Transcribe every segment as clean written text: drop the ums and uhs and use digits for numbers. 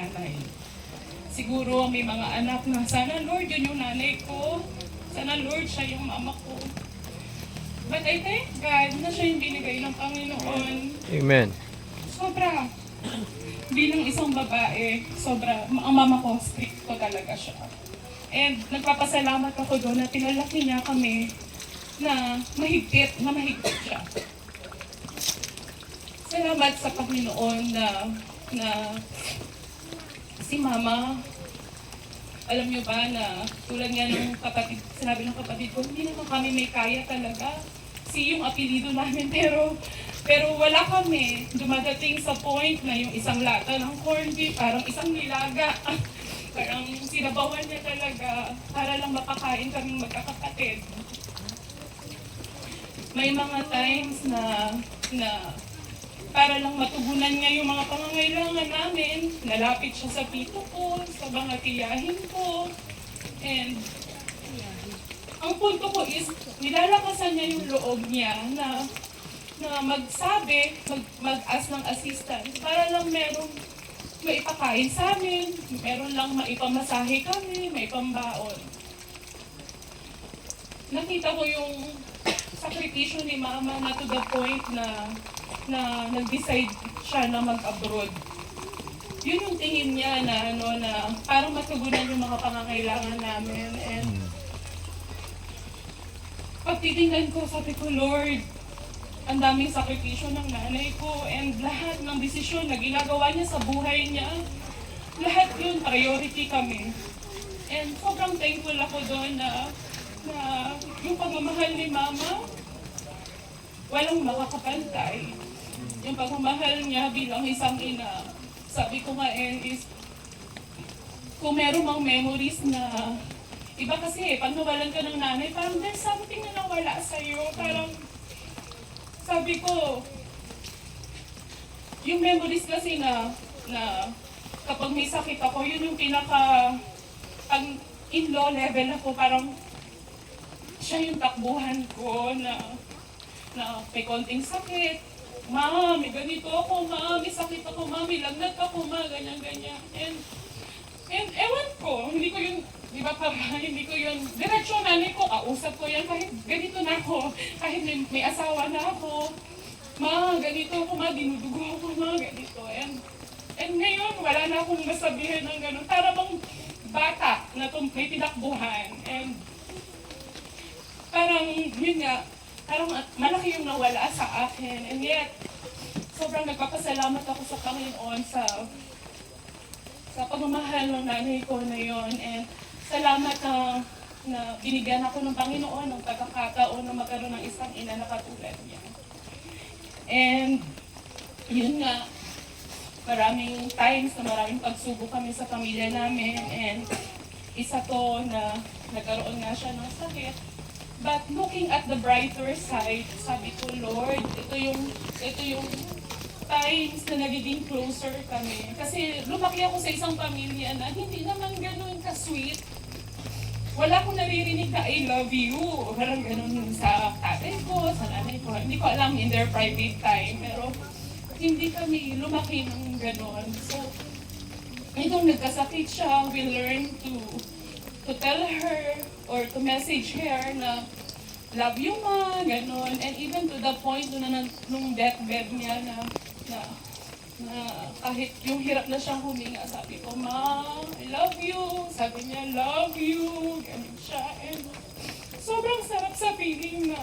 nanay. Siguro may mga anak na sana Lord yun yung nanay ko, sana Lord siya yung mama ko. But I thank God na siya yung binigay ng Panginoon. Amen. Sobra. Bilang isang babae, sobra, ang mama ko, stricto talaga siya. And nagpapasalamat ako doon na pinalaki niya kami na mahigpit siya. Salamat sa Panginoon na si Mama, alam niyo ba na tulad nga ng kapatid, sinabi ng kapatid ko, hindi naman kami may kaya talaga. Si yung apelido namin, pero wala kami. Dumadating sa point na yung isang lata ng corned beef, parang isang nilaga. Parang sinabawan niya talaga para lang mapakain kaming magkakapatid. May mga times na para lang matugunan niya yung mga pangangailangan namin, nalapit siya sa tito ko, sa mga tiyahin ko. And ang punto ko is, nilalakasan niya yung loob niya na magsabi, mag-ask ng assistance para lang merong maipakain sa amin, meron lang maipamasahe kami, maipambaon. Nakita ko yung sakripisyo ni Mama na to the point na nag-decide siya na mag-abroad. Yun yung tingin niya na parang matugunan yung mga pangangailangan namin. And pag titingnan ko, sabi ko, Lord, ang daming sakripisyo ng nanay ko and lahat ng desisyon na ginagawa niya sa buhay niya, lahat yun, priority kami. And sobrang thankful ako doon na yung pagmamahal ni Mama, walang makakapantay. Yung pagmamahal niya bilang isang ina, sabi ko nga is, kung meron mang memories na, iba kasi pag nawalan ka ng nanay, parang there's something na nawala sa'yo, parang, sabi ko, yung memories kasi na kapag may sakit ako, yun yung pag in-law level ako, parang siya yung takbuhan ko na may konting sakit. Ma, may ganito ako, ma, may sakit ako, ma, may lagnat ako, ma, ganyan. And ewan ko, hindi ko yun, di ba parang, hindi ko yun, diretsyo nanay ko, kausap ko yan, kahit ganito na ako, kahit may asawa na ako, ma, ganito ako, ma, dinudugo ako, ma, ganito. And ngayon, wala na akong masabihin ng gano'n. Para bang bata na may tinakbuhan. And parang, yun nga, parang malaki yung nawala sa akin. And yet, sobrang nagpapasalamat ako sa Panginoon sa pagmamahal ng nanay ko na yun. And salamat na binigyan ako ng Panginoon ng pagkakataon na magkaroon ng isang ina na katulad niya. And yun nga, maraming times na maraming pagsubok kami sa pamilya namin. And isa to na nagkaroon nga siya ng sakit. But looking at the brighter side, sabi ko, Lord, ito yung times na nagiging closer kami. Kasi lumaki ako sa isang pamilya na hindi naman ganun ka-sweet. Wala akong naririnig na I love you. Walang ganun sa tatay ko, sa nanay ko. Hindi ko alam in their private time. Pero hindi kami lumaki ng ganun. So, itong nagkasakit siya, we learn to tell her or to message her na love you ma, gano'n. And even to the point nung deathbed niya na kahit yung hirap na siyang huminga, sabi ko, ma, I love you. Sabi niya, love you. Gano'n siya. And sobrang sarap sa feeling na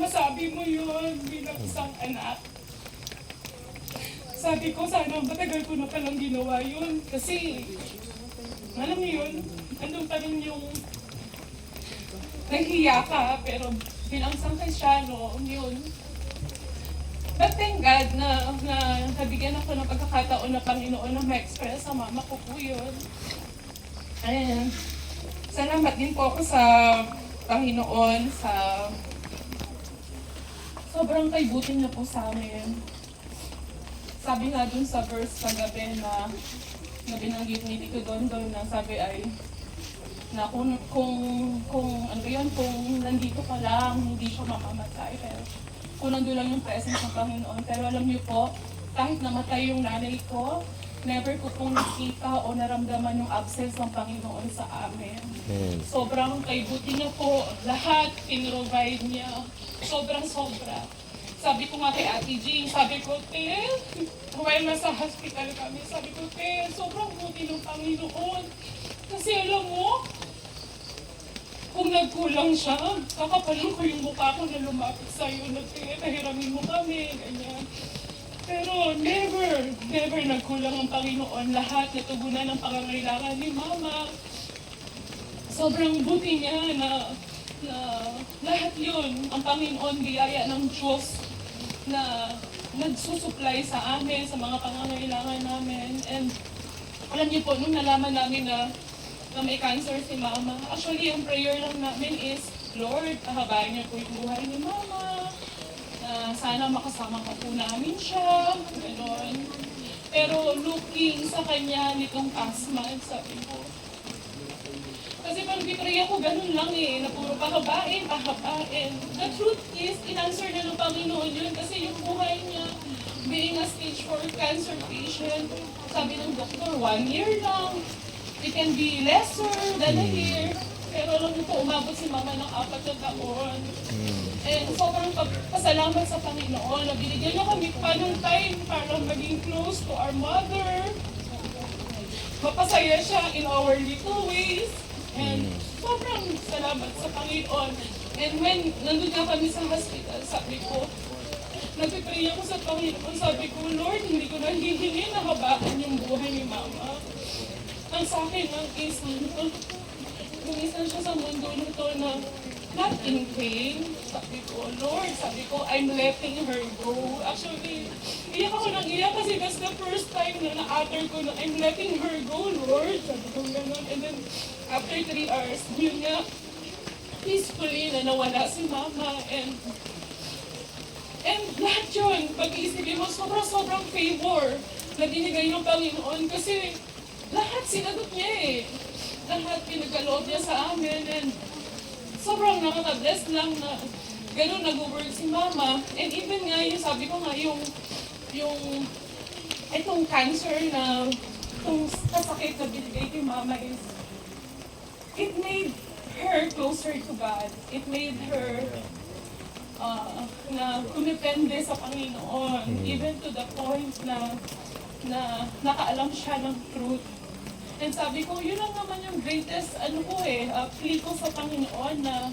masabi mo yun bilang isang anak. Sabi ko, sana matagal ko na palang ginawa yun. Kasi, alam niyo yun, andun pa rin yung nahihiya ka, pero bilang isang Kristyano, yun. But thank God na nabigyan ako ng pagkakataon na Panginoon na ma-express sa mama ko po yun. And salamat din po ako sa Panginoon sa sobrang kaibutin niya po sa amin. Sabi nga dun sa verse kagabi na binanggit ni Tito Dondon na sabi ay na kung ano yun, kung nandito ka lang, hindi siya mamamatay. Pero kung nandun lang yung presence ng Panginoon. Pero alam niyo po, kahit namatay yung nanay ko, never ko pong nakita o naramdaman yung absence ng Panginoon sa amin. Sobrang kay buti niya po, lahat pinrovide niya. Sobrang-sobra. Sabi ko nga kay Ate Jean, sabi ko, Te, while nasa hospital kami, sabi ko, Te, sobrang buti ng Panginoon. Kasi alam mo, kung nagkulang siya, kakapalan ko yung mukha ko na lumapit sa'yo na, Te, nahiramin mo kami, ganyan. Pero never nagkulang ang Panginoon. Lahat natugunan ng pangangailangan ni Mama. Sobrang buti niya na lahat yun, ang Panginoon, biyaya ng Diyos na nagsusupply sa amin, sa mga pangangailangan namin. And alam niyo po, nung nalaman namin na may cancer si Mama, actually, ang prayer lang namin is, Lord, pahabain niyo po yung buhay ni Mama. Sana makasama ka po namin siya, gano'n. Pero looking sa kanya nitong past month, sabi ko, kasi pag bitray ako, ganun lang na puro pahabain. The truth is, in-answer na ng Panginoon yun kasi yung buhay niya, being a stage 4 cancer patient, sabi ng doktor, 1 year lang. It can be lesser than a year. Pero alam niyo po, umabot si Mama ng 4 na taon. And sobrang pasalamat sa Panginoon na binigyan niya kami pa ng time para maging close to our mother. Mapasaya siya in our little ways. And sobrang salamat sa Panginoon. And when nandun na kami sa hospital, sabi ko, nagpipray ako sa Panginoon. Sabi ko, Lord, hindi ko nahihingi na habaan yung buhay ni Mama. Ang sa akin ng is, gumisan siya sa mundo nito na not in pain. Sabi ko, Lord, I'm letting her go. Actually, iyak ako nang iyak kasi that's the first time na na-utter ko na I'm letting her go, Lord. Sabi ko gano'n. And then, after 3 hours, yun nga, peacefully na nawala si Mama. And lahat yun, pag-iisipin mo, sobrang favor na binigay ng Panginoon kasi lahat sinagot niya Lahat pinagkaloob niya sa amin. And sobrang nakaka-bless lang na gano'n nag-work si Mama. And even nga, yung sabi ko nga, yung itong cancer na, itong kasakit na binigay kay Mama is, it made her closer to God. It made her na kumipende sa Panginoon. Even to the point na nakaalam siya ng truth. And sabi ko, yun lang naman yung greatest, plea ko sa Panginoon na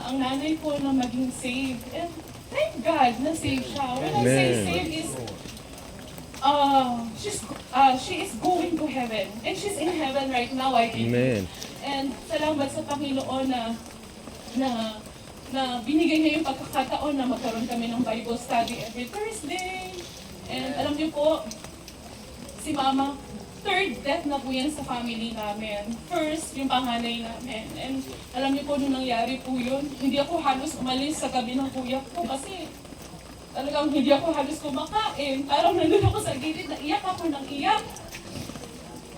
ang nanay ko na maging saved. And thank God na saved siya. When I say saved is, she is going to heaven. And she's in heaven right now, I think. Amen. And salamat sa Panginoon na binigay niya yung pagkakataon na magkaroon kami ng Bible study every Thursday. And alam niyo po, si Mama, third death na po yan sa family namin. First, yung panganay namin. And alam niyo po, nung nangyari po yun, hindi ako halos umalis sa gabi ng kuya ko kasi talagang hindi ako halos kumakain. Parang nandun ako sa gilid, naiyak ako ng iyak.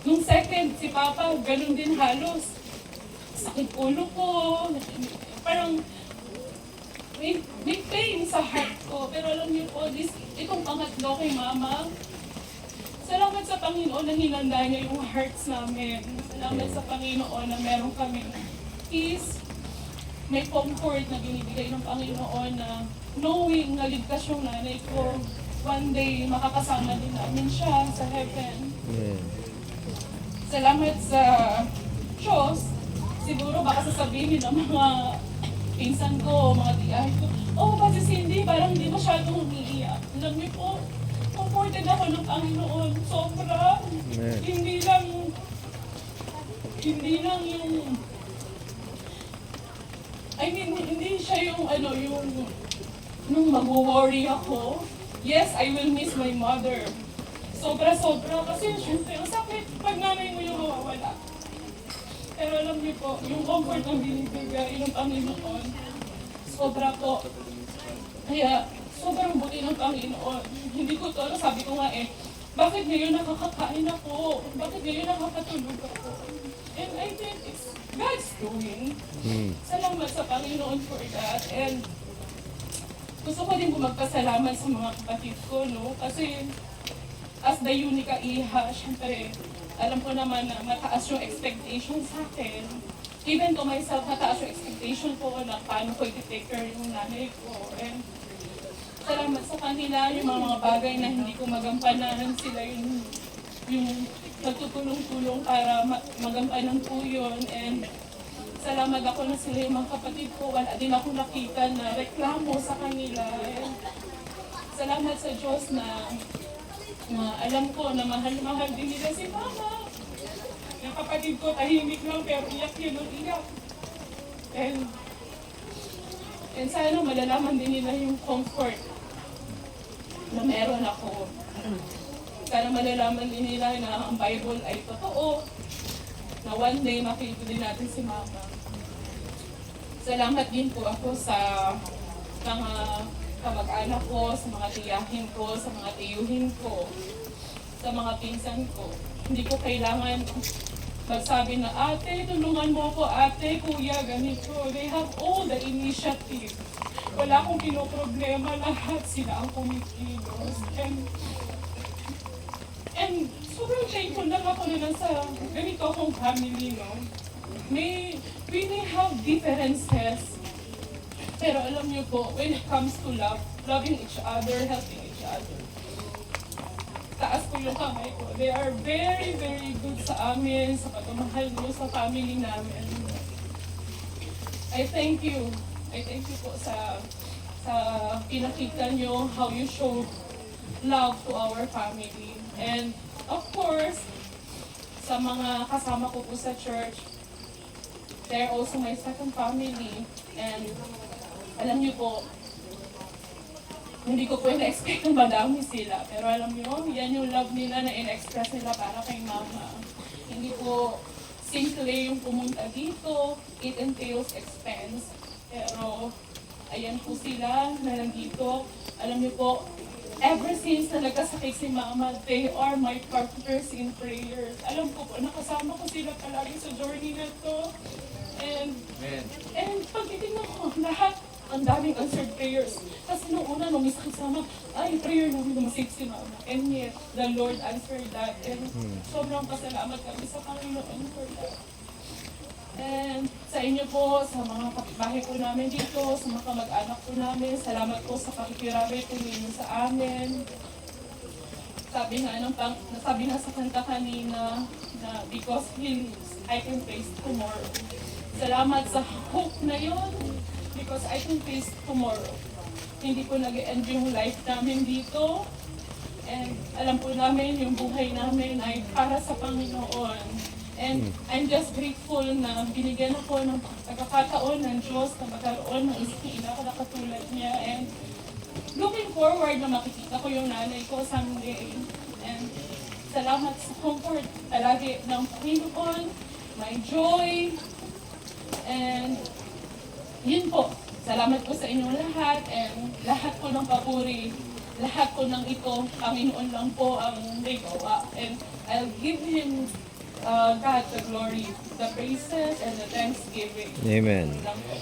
Nung second, si Papa, ganun din halos. Sakit ulo ko. Parang may pain sa heart ko. Pero alam niyo po, itong pangatlo kay Mama, salamat sa Panginoon na hinanda niya yung hearts namin. Salamat sa Panginoon na meron kami peace, may comfort na binibigay ng Panginoon na knowing na ligtas yung nanay ko, one day makakasama din namin siya sa heaven. Salamat sa Diyos. Siguro baka sasabihin ng mga pinsan ko, mga tiyahin ko, si Cindy, parang hindi masyadong umiiyak. Alam niyo po, comforted ako ng Panginoon. Sobra. Hindi lang yung, hindi siya yung, nung mag-worry ako. Yes, I will miss my mother. Sobra-sobra. Kasi syempre, ang sakit pag nanay mo yung mawawala. Pero alam niyo po, yung comfort ng binibigay ng Panginoon, sobra po. Kaya, sobrang buti ng Panginoon. Hindi ko to, sabi ko nga bakit ngayon nakakakain ako? Bakit ngayon nakakatulog ako? And I think it's God's doing. Salamat sa Panginoon for that. And gusto ko din po magpasalamat sa mga kapatid ko, no? Kasi as the Unica Iha, syempre, alam ko naman na mataas yung expectation sa akin. Even to myself, mataas yung expectation ko na paano ko i-take care yung nanay ko. And salamat sa kanila, yung mga bagay na hindi ko magampanan, sila yung nagtutulong-tulong para magampanan po yun. And salamat ako na sila yung mga kapatid ko, wala din ako nakita na reklamo sa kanila. And salamat sa Diyos na alam ko na mahal-mahal din nila si Mama. Yung kapatid ko tahimik lang pero iyak yun ng iyak. And sana malalaman din nila yung comfort na meron ako. Sana malalaman din nila na ang Bible ay totoo, na one day makita din natin si Mama. Salamat din po ako sa mga kamag-anak ko, sa mga tiyahin ko, sa mga tiyuhin ko, sa mga pinsan ko. Hindi ko kailangan magsabi na, ate, tulungan mo ako, ate, kuya, ganito. They have all the initiative. Wala akong pinoproblema, lahat sila ang kumikilos. And sobrang thankful lang ako na nasa ganito akong family, no? We may have differences, pero alam niyo po, when it comes to love, loving each other, helping each other, taas ko yung kamay ko. They are very, very good sa amin, sa pagmamahal niyo sa family namin. I thank you. I thank you po sa pinakita niyo how you show love to our family. And of course, sa mga kasama ko po sa church, they're also my second family. And alam niyo po, hindi ko po in-expect na madami sila. Pero alam niyo, yan yung love nila na in-express nila para kay Mama. Hindi po simple yung pumunta dito, it entails expense. Pero ayan po sila na nandito. Alam niyo po, ever since na nagkasakit si Mama, they are my partners in prayers. Alam ko po, nakasama ko sila palagi sa journey na to. And pag titignan ko, lahat, ang daming answered prayers. Kasi nung una, nung may sakit sa Mama, ay, prayer namin lumasig si Mama. And yet, the Lord answered that. And sobrang pasalamat kami sa Panginoon for that. And sa inyo po, sa mga kapitbahay po namin dito, sa mga kamag-anak po namin, salamat po sa pakikirabi po ninyo sa amin. Sabi nga sa kanta kanina na because He lives, I can face tomorrow. Salamat sa hope na yun because I can face tomorrow. Hindi po nag-end yung life namin dito. And alam po namin yung buhay namin ay para sa Panginoon. And I'm just grateful na binigyan ako ng pagkakataon ng Diyos na magkaroon ng isang ina ko na katulad niya. And looking forward na makikita ko yung nanay ko someday. And salamat sa comfort palagi ng Panginoon, my joy. And yun po, salamat po sa inyong lahat. And lahat po ng papuri, lahat po ng ito, Panginoon lang po ang may gawa. And I'll give Him God the glory, the praises, and the thanksgiving. Amen. Lang po.